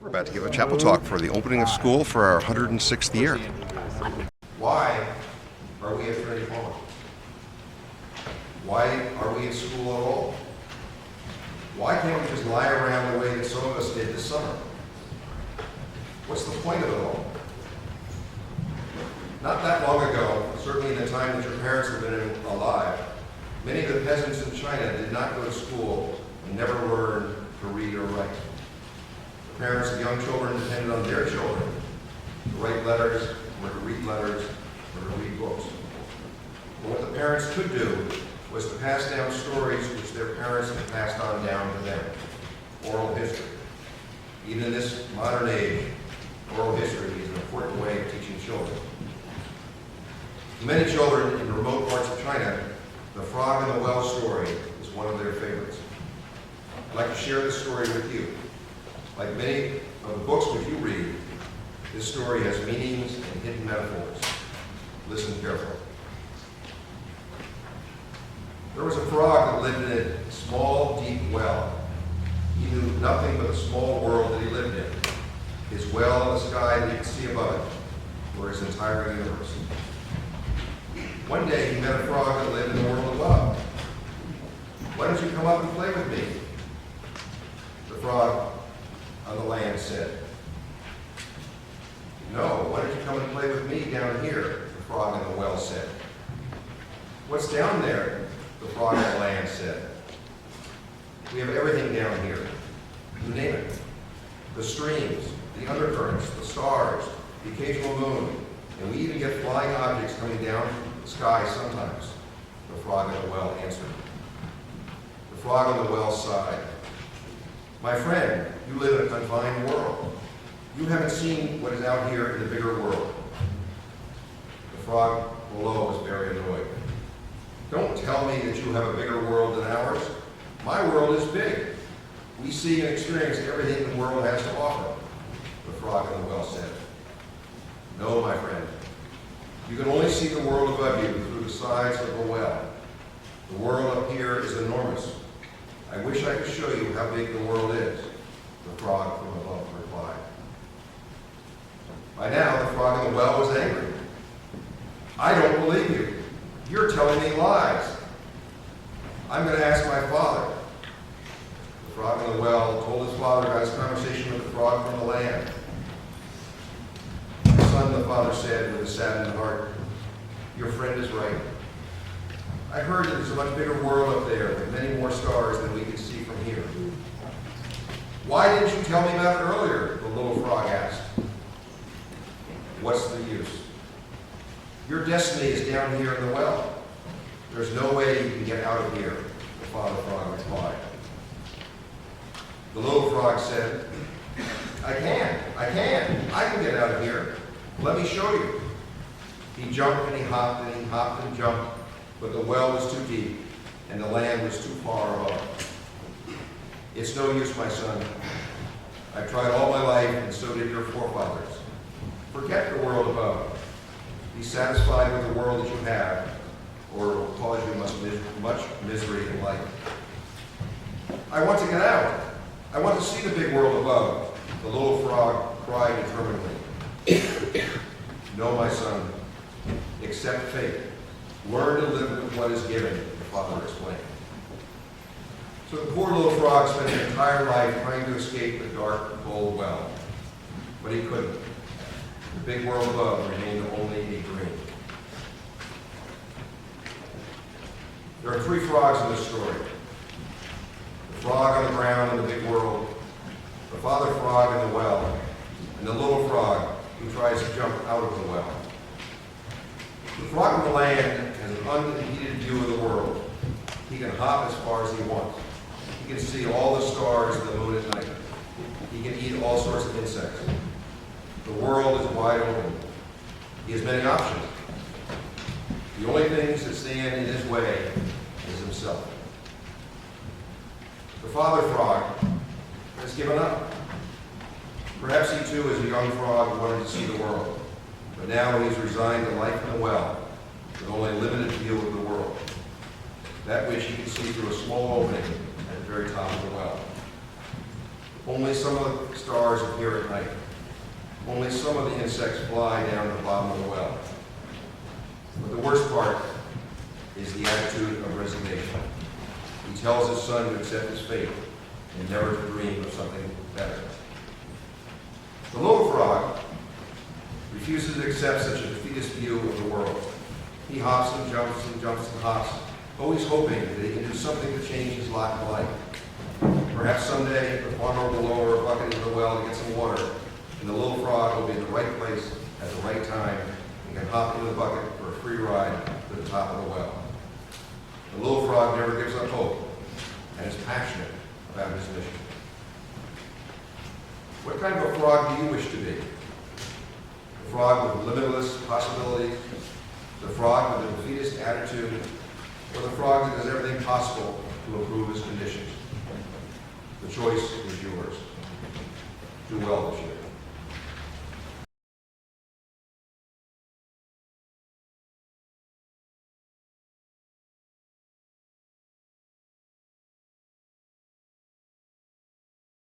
We're about to give a chapel talk for the opening of school for our 106th year. Why are we at Trinity-Pawling? Why are we in school at all? Why can't we just lie around the way that some of us did this summer? What's the point of it all? Not that long ago, certainly in the time that your parents have been alive, many of the peasants in China did not go to school and never learned to read or write. The parents of young children depended on their children to write letters, or to read letters, or to read books. But what the parents could do was to pass down stories which their parents had passed on down to them. Oral history. Even in this modern age, oral history is an important way of teaching children. To many children in remote parts of China, the frog in the well story is one of their favorites. I'd like to share this story with you. Like many of the books which you read, this story has meanings and hidden metaphors. Listen carefully. There was a frog that lived in a small, deep well. He knew nothing but the small world that he lived in. His well and the sky that he could see above it were his entire universe. One day he met a frog that lived in the world above. "Why don't you come up and play with me?" The frog on the land said. "No, why don't you come and play with me down here?" the frog in the well said. "What's down there?" the frog on the land said. "We have everything down here. You name it. The streams, the undercurrents, the stars, the occasional moon, and we even get flying objects coming down from the sky sometimes," the frog in the well answered. The frog in the well sighed. "My friend, you live in a confined world. You haven't seen what is out here in the bigger world." The frog below was very annoyed. "Don't tell me that you have a bigger world than ours. My world is big. We see and experience everything the world has to offer," the frog in the well said. "No, my friend. You can only see the world above you through the sides of the well. The world up here is enormous. I wish I could show you how big the world is," the frog from above replied. By now, the frog in the well was angry. "I don't believe you. You're telling me lies. I'm going to ask my father." The frog in the well told his father about his conversation with the frog from the land. "My son," the father said with a saddened heart, "your friend is right. I heard that there's a much bigger world up there with many more stars than we can see from here." "Why didn't you tell me about it earlier?" the little frog asked. "What's the use? Your destiny is down here in the well. There's no way you can get out of here," the father frog replied. The little frog said, I can get out of here. Let me show you." He jumped and he hopped and jumped, but the well was too deep and the land was too far above. "It's no use, my son. I've tried all my life, and so did your forefathers. Forget the world above. Be satisfied with the world that you have, or it will cause you much misery in life." "I want to get out. I want to see the big world above," the little frog cried determinedly. "No, my son. Accept fate. Learn to live with what is given," the father explained. So the poor little frog spent his entire life trying to escape the dark, cold well. But he couldn't. The big world above remained only a dream. There are three frogs in this story. The frog on the ground in the big world, the father frog in the well, and the little frog who tries to jump out of the well. The frog on the land has an unimpeded view of the world. He can hop as far as he wants. He can see all the stars and the moon at night. He can eat all sorts of insects. The world is wide open. He has many options. The only things that stand in his way is himself. The father frog has given up. Perhaps he too, as a young frog, wanted to see the world, but now he's resigned to life in the well with only limited view of the world, that which he can see through a small opening at the very top of the well. Only some of the stars appear at night. Only some of the insects fly down to the bottom of the well. But the worst part is the attitude of resignation. He tells his son to accept his fate and never to dream of something better. The little frog refuses to accept such a defeatist view of the world. He hops and jumps and hops, always hoping that he can do something to change his lot in life. Perhaps someday the farmer will lower a bucket into the well to get some water, and the little frog will be in the right place at the right time and can hop into the bucket for a free ride to the top of the well. The little frog never gives up hope and is passionate about his mission. What kind of a frog do you wish to be? The frog with limitless possibilities, the frog with a defeatist attitude, or the frog that does everything possible to improve his conditions? The choice is yours. Do well this year.